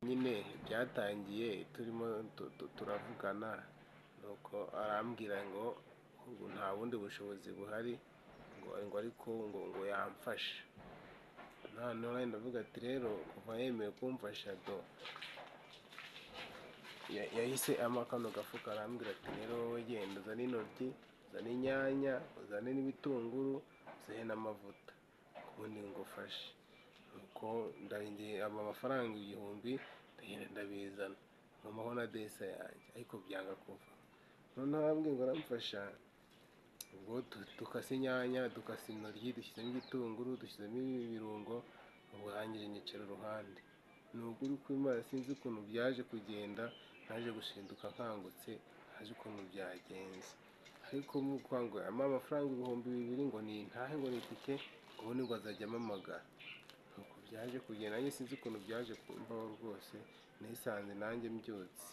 nyine byatangiye turimo turavugana, nuko arambwira ngo nta bundi bushobozi buhari, ngo ariko ngo yamfasha. Noneho ndavuga ati rero kuva yemeye kumfasha yahise ampa kano gafuka, arambwira ati rero wowe genda uzane intoryi, uzane inyanya, uzane n'ibitunguru, uzane n'amavuta, ubundi ngufashe. Nuko amafaranga 1000 ndagenda ndabizana, nkomaho na desa yanjye, ariko byanga kuva. Noneho arambwira ngo aramfasha, ubwo dukase inyanya, dukase intoryi, dushyizemo igitunguru, dushyizemo ibirungo, ubwo arangije nyicara uruhande. Ni ukuri kw'Imana sinzi ukuntu byaje kugenda, naje gushinduka nkangutse, ntazi ukuntu byagenze. Ariko ngo ampa amafaranga 2000 ngo nintahe, ngo nitike, ngo ubundi ngo azajya ampamagara. Nuko byaje kugenda, nanjye sinzi ukuntu byaje kumbaho rwose, nisanze nanjye mbyutse.